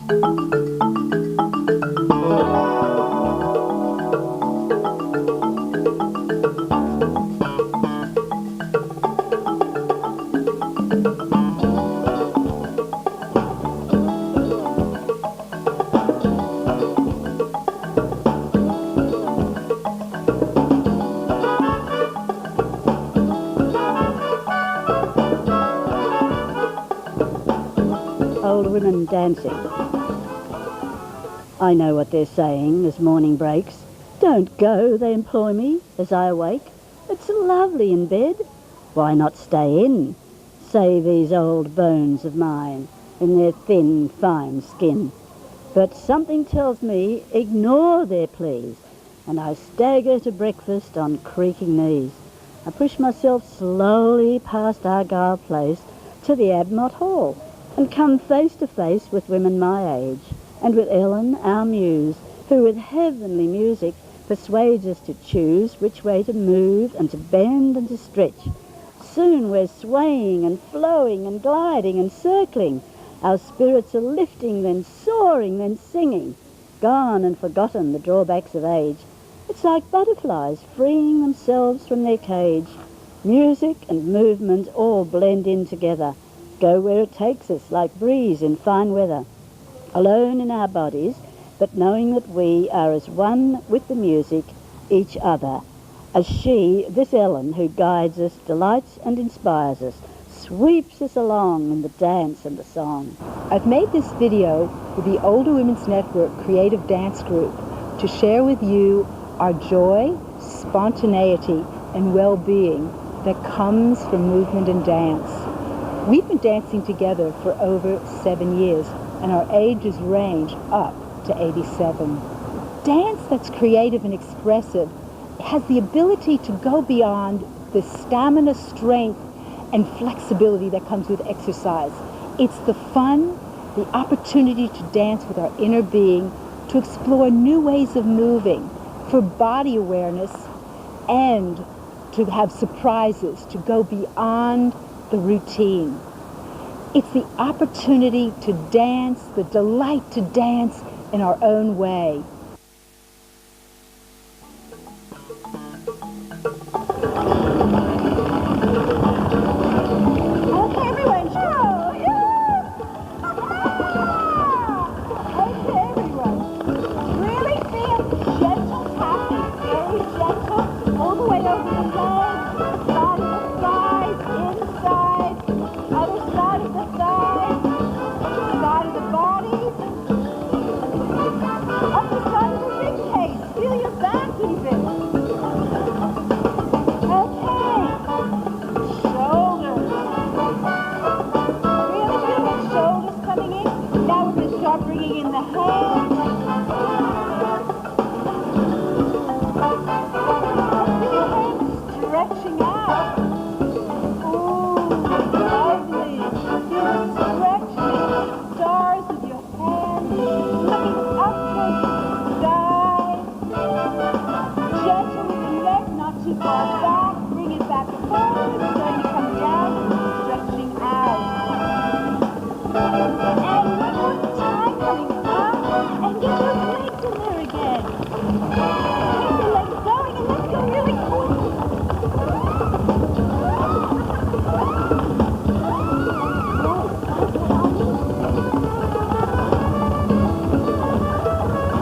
Old women dancing. I know what they're saying as morning breaks. Don't go, they implore me as I awake. It's lovely in bed. Why not stay in? Say these old bones of mine in their thin, fine skin. But something tells me ignore their pleas, and I stagger to breakfast on creaking knees. I push myself slowly past Argyle Place to the Abmott Hall, and come face to face with women my age, and with Ellin, our muse, who with heavenly music persuades us to choose which way to move and to bend and to stretch. Soon we're swaying and flowing and gliding and circling. Our spirits are lifting, then soaring, then singing. Gone and forgotten the drawbacks of age. It's like butterflies freeing themselves from their cage. Music and movement all blend in together. Go where it takes us, like breeze in fine weather. Alone in our bodies, but knowing that we are as one with the music, each other. As she, this Ellin, who guides us, delights and inspires us, sweeps us along in the dance and the song. I've made this video with the Older Women's Network Creative Dance Group to share with you our joy, spontaneity, and well-being that comes from movement and dance. We've been dancing together for over 7 years, and our ages range up to 87. Dance that's creative and expressive has the ability to go beyond the stamina, strength, and flexibility that comes with exercise. It's the fun, the opportunity to dance with our inner being, to explore new ways of moving, for body awareness, and to have surprises, to go beyond the routine. It's the opportunity to dance, the delight to dance in our own way. Okay, everyone, show! Yeah! Okay, everyone. Really feel gentle tapping, very gentle, all the way over the legs, side of the thighs, inside, other side of the thighs, side of the bodies, up the side of the rib cage. Feel your back even. Okay. Shoulders. Really feel the shoulders coming in. Now we're going to start bringing in the hands. Feel your hands stretching out. Ooh, lovely. Feel the stretching stars of your hands looking up towards the sky. Gentle with the neck, not too far back. Bring it back forward, starting to come down, stretching out. And one more time, coming up, and get those legs in there again. Keep the legs going, and let's go really quick.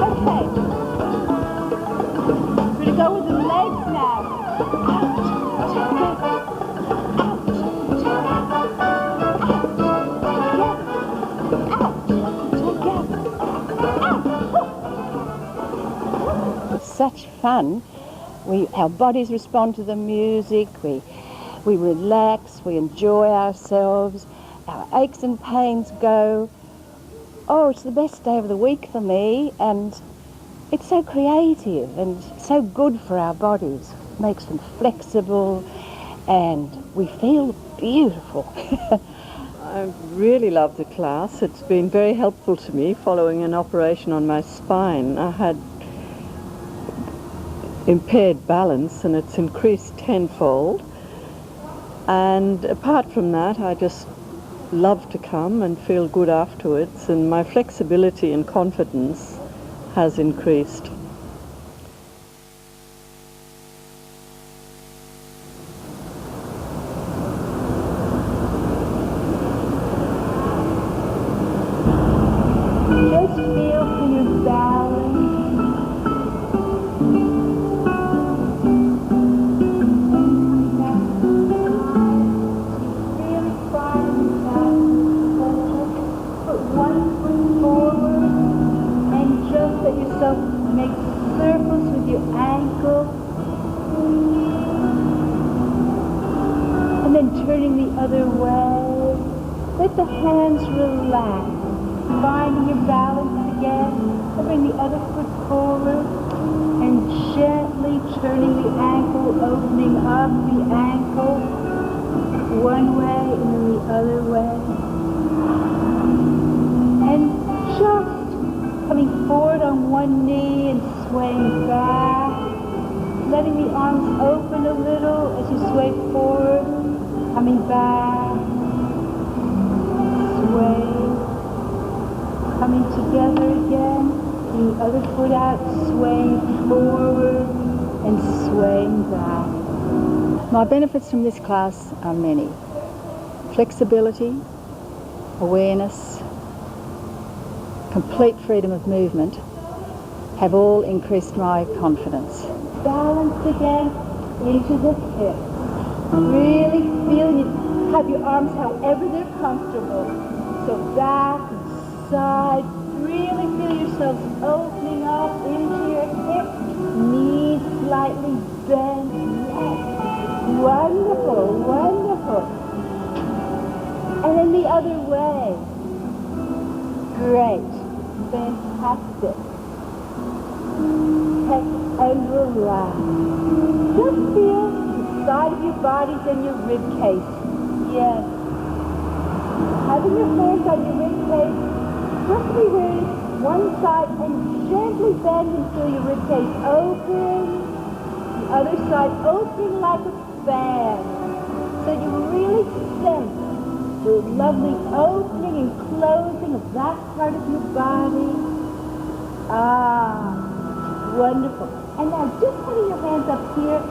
Okay. We're going to go with the legs now. Out, together, out, together, out, Such fun. Our bodies respond to the music, we relax, we enjoy ourselves, our aches and pains go. Oh, it's the best day of the week for me, and it's so creative and so good for our bodies. Makes them flexible, and we feel beautiful. I really love the class. It's been very helpful to me following an operation on my spine. I had impaired balance and it's increased tenfold. And apart from that, I just love to come and feel good afterwards, and my flexibility and confidence has increased. Just feel for your balance. Really find your balance. Put one foot forward and just let yourself make circles with your ankle. And then turning the other way. Let the hands relax. Finding your balance again, and bring the other foot forward, and gently turning the ankle, opening up the ankle, one way and then the other way. And just coming forward on one knee and swaying back, letting the arms open a little as you sway forward, coming back, sway. Coming together again, the other foot out, swaying forward and swaying back. My benefits from this class are many. Flexibility, awareness, complete freedom of movement have all increased my confidence. Balance again into the hips. Really feel you have your arms however they're comfortable. So back, side, really feel yourselves opening up into your hips, knees slightly bent, yes, wonderful, wonderful. And then the other way, great, fantastic. Take and relax. Just feel the side of your bodies and your rib cage, yes. Having your hands on your rib cage, roughly raise one side and gently bend until your ribcage opens. The other side opening like a fan. So you really sense the lovely opening and closing of that part of your body. Ah, wonderful. And now just putting your hands up here,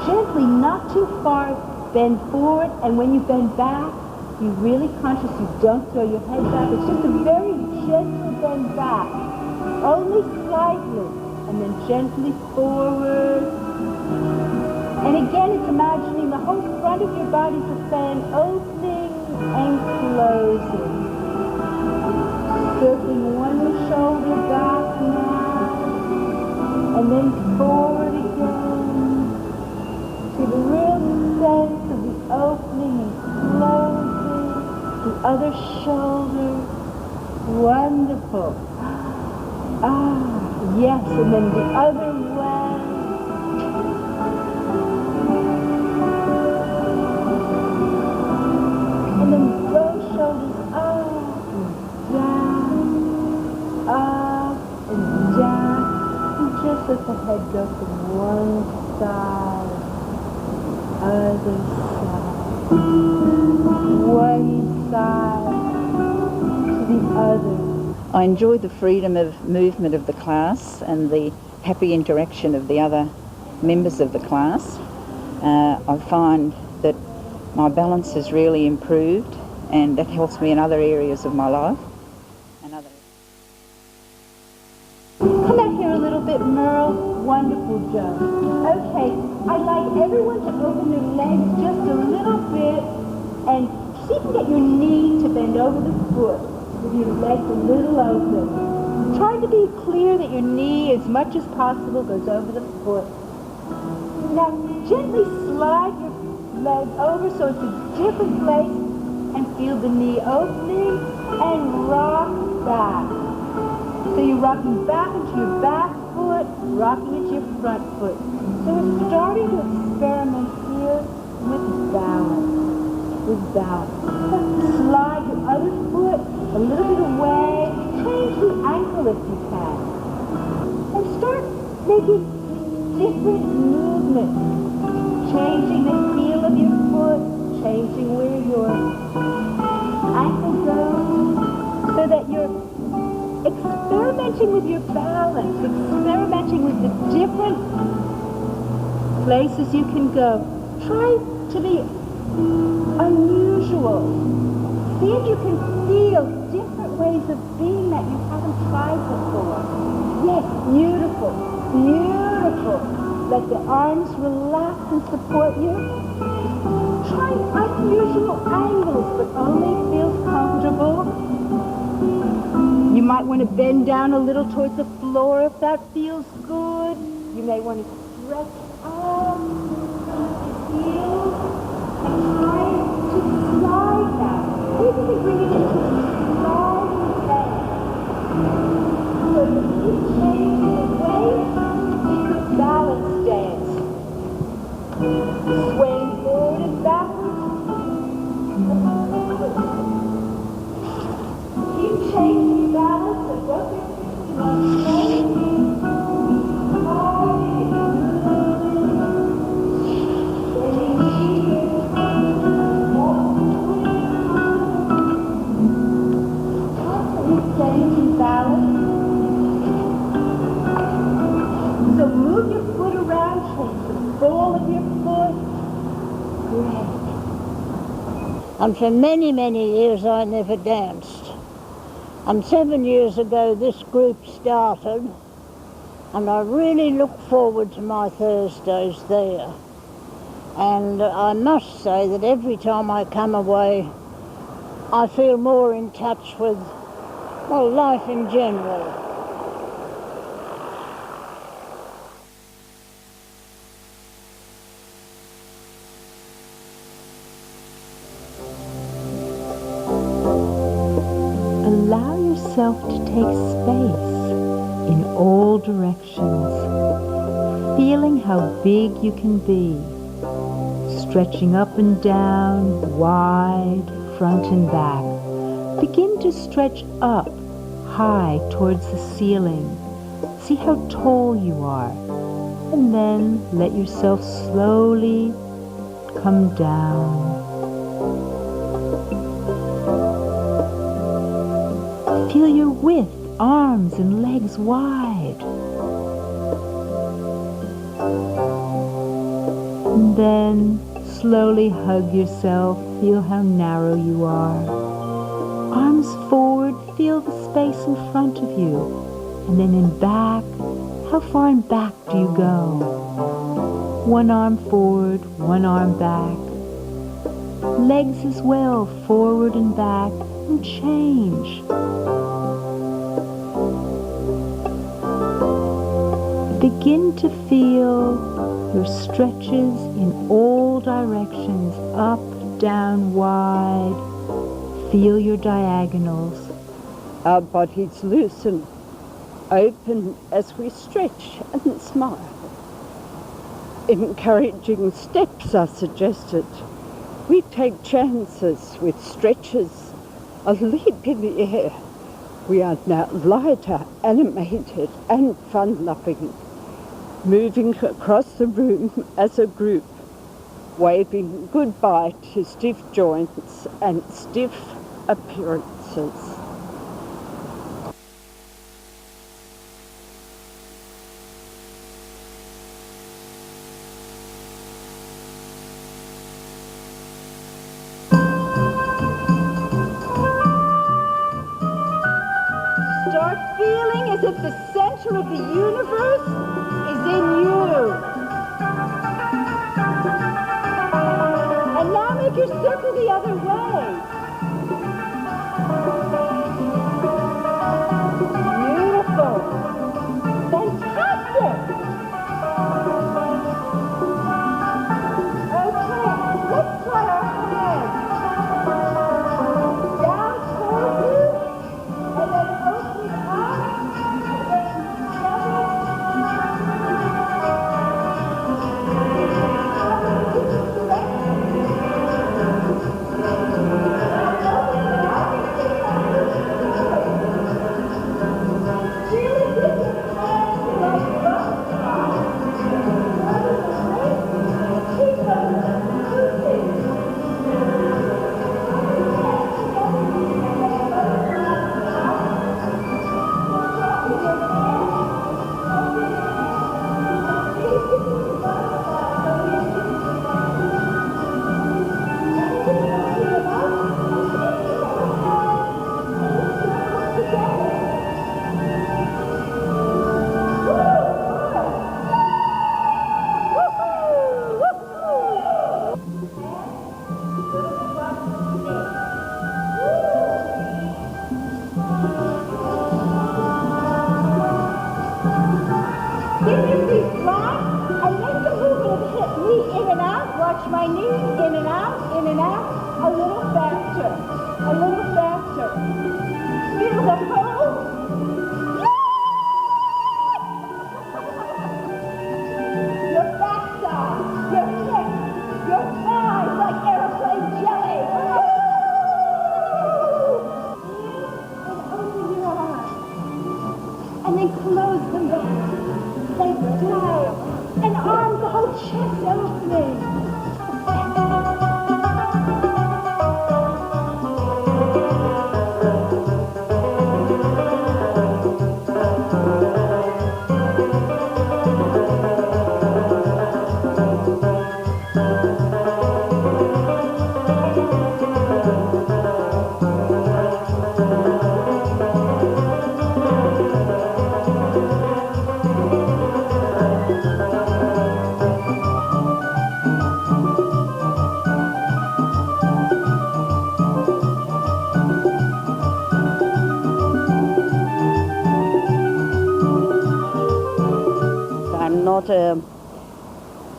gently, not too far, bend forward, and when you bend back, be really conscious you don't throw your head back. It's just a very gentle bend back, only slightly, and then gently forward. And again, it's imagining the whole front of your body is a fan, opening and closing. Circling one shoulder back now, and then forward again. To the real sense of the opening and closing. The other shoulder. Wonderful. Ah, yes, and then the other way. And then those shoulders up and down, and just let the head go from one side, other side, one side to the other. I enjoy the freedom of movement of the class and the happy interaction of the other members of the class. I find that my balance has really improved, and that helps me in other areas of my life. Come out here a little bit, Merle. Wonderful, Joe. Okay, I'd like everyone to open their legs just a little bit and see if you can get your knee to bend over the foot with your legs a little open. Try to be clear that your knee, as much as possible, goes over the foot. Now, gently slide your leg over so it's a different place and feel the knee opening and rock back. So you're rocking back into your back foot, rocking into your front foot. So we're starting to experiment here with balance. Slide your other foot a little bit away. Change the ankle if you can. And start making different movements. Changing the heel of your foot, changing where your ankle so that you're experimenting with your balance, experimenting with the different places you can go. Try to be unusual. See if you can feel different ways of being that you haven't tried before. Yes, beautiful, beautiful. Let the arms relax and support you. Try unusual angles, but only feels comfortable. You might want to bend down a little towards the floor if that feels good. You may want to stretch up the heels and try to slide down. See if you can bring it into a sliding bend. So if you keep changing the weight, it's a balance dance. Swaying forward and backwards. Keep changing balance and work it changing balance. So move your foot around, change the ball of your foot. Great. And for many, many years I never danced. And 7 years ago this group started, and I really look forward to my Thursdays there. And I must say that every time I come away I feel more in touch with, well, life in general. Allow yourself to take space in all directions, feeling how big you can be, stretching up and down, wide, front and back. Begin to stretch up, high towards the ceiling. See how tall you are, and then let yourself slowly come down. Feel your width, arms and legs wide. And then slowly hug yourself, feel how narrow you are. Arms forward, feel the space in front of you. And then in back, how far in back do you go? One arm forward, one arm back. Legs as well, forward and back, and change. Begin to feel your stretches in all directions, up, down, wide. Feel your diagonals. Our bodies loosen, open as we stretch and smile. Encouraging steps are suggested. We take chances with stretches, a leap in the air. We are now lighter, animated and fun-loving, moving across the room as a group, waving goodbye to stiff joints and stiff appearances. Start feeling as if the center of the universe is in you. And now make your circle the other way. Beautiful. Fantastic. Okay, let's try our hands. Down toward you, and then open up, and then together. my knees, in and out, in and out, a little faster, a little faster. Feel the pose. Your backside, your hips, your thighs like aeroplane jelly. And open your eyes. And then close them back. They smile. And arms, the whole chest opening. Not a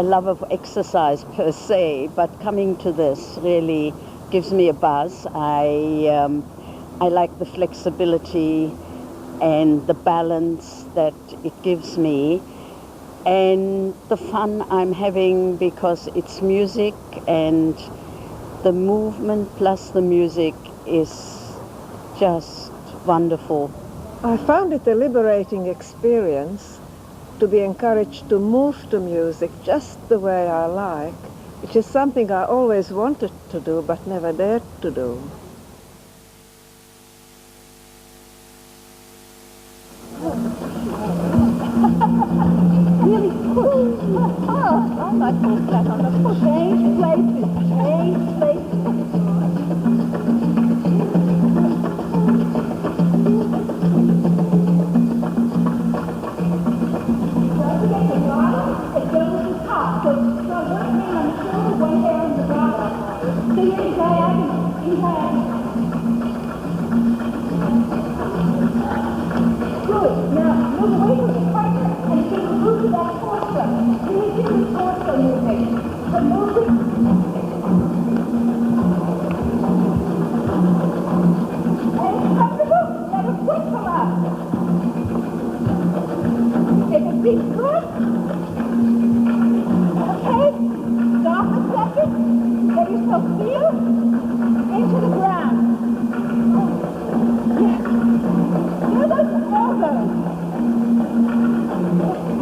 love of exercise per se, but coming to this really gives me a buzz. I like the flexibility and the balance that it gives me, and the fun I'm having because it's music, and the movement plus the music is just wonderful. I found it a liberating experience to be encouraged to move to music just the way I like, which is something I always wanted to do but never dared to do. Really push. Oh, I might pull that on the push. Change places, change places. Take a deep breath. Okay, stop a second. Let yourself feel into the ground. Yes. Feel those elbows.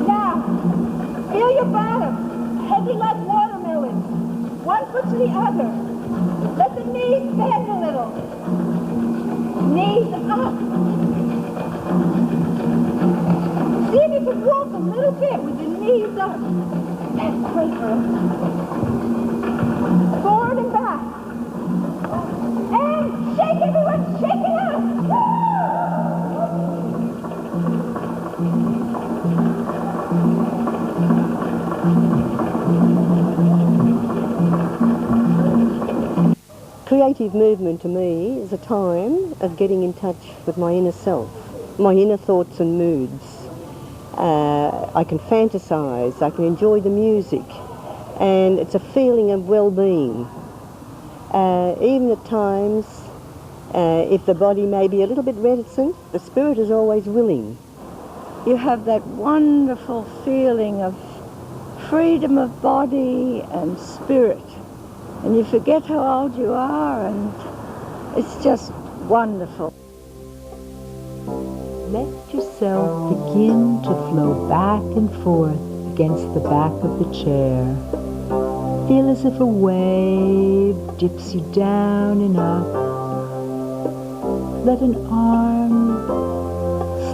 Now, feel your bottom. Heavy like watermelons. One foot to the other. Let the knees bend a little. Knees up. See if you can walk a little bit with your knees up. That's great, girl. Forward and back. And shake everyone, shake it out. Creative movement to me is a time of getting in touch with my inner self, my inner thoughts and moods. I can fantasize, I can enjoy the music, and it's a feeling of well-being. Even at times, if the body may be a little bit reticent, the spirit is always willing. You have that wonderful feeling of freedom of body and spirit, and you forget how old you are, and it's just wonderful. Let yourself begin to flow back and forth against the back of the chair. Feel as if a wave dips you down and up. Let an arm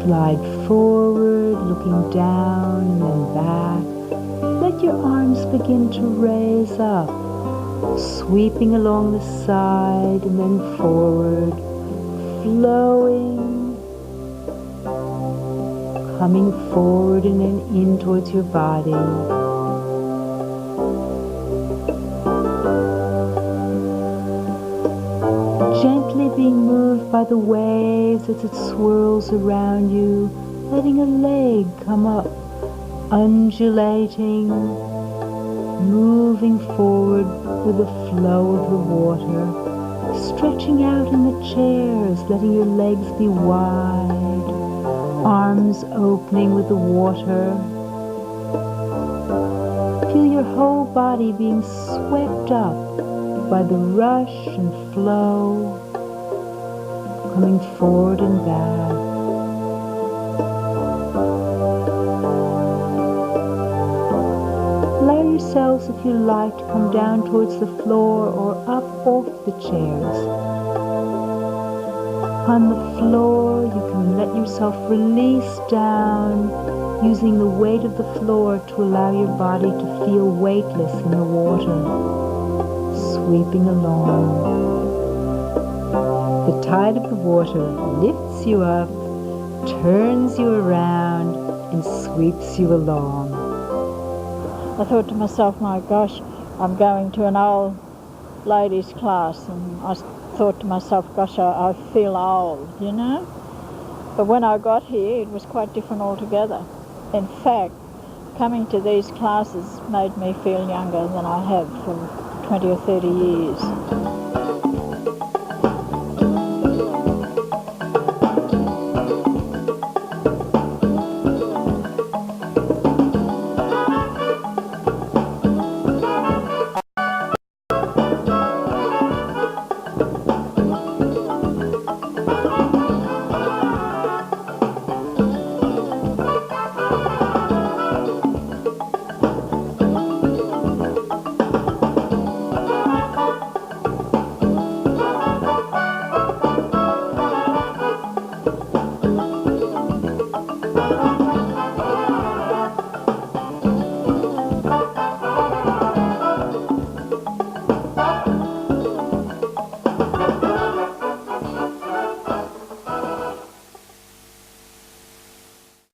slide forward, looking down and then back. Let your arms begin to raise up, sweeping along the side and then forward, flowing, coming forward and then in towards your body. Gently being moved by the waves as it swirls around you, letting a leg come up, undulating, moving forward with the flow of the water, stretching out in the chairs, letting your legs be wide, arms opening with the water. Feel your whole body being swept up by the rush and flow, coming forward and back. Allow yourselves, if you like, to come down towards the floor or up off the chairs. On the floor, you can let yourself release down, using the weight of the floor to allow your body to feel weightless in the water, sweeping along. The tide of the water lifts you up, turns you around, and sweeps you along. I thought to myself, my gosh, I'm going to an old ladies' class, and I thought to myself, gosh, I feel old, you know? But when I got here, it was quite different altogether. In fact, coming to these classes made me feel younger than I have for 20 or 30 years.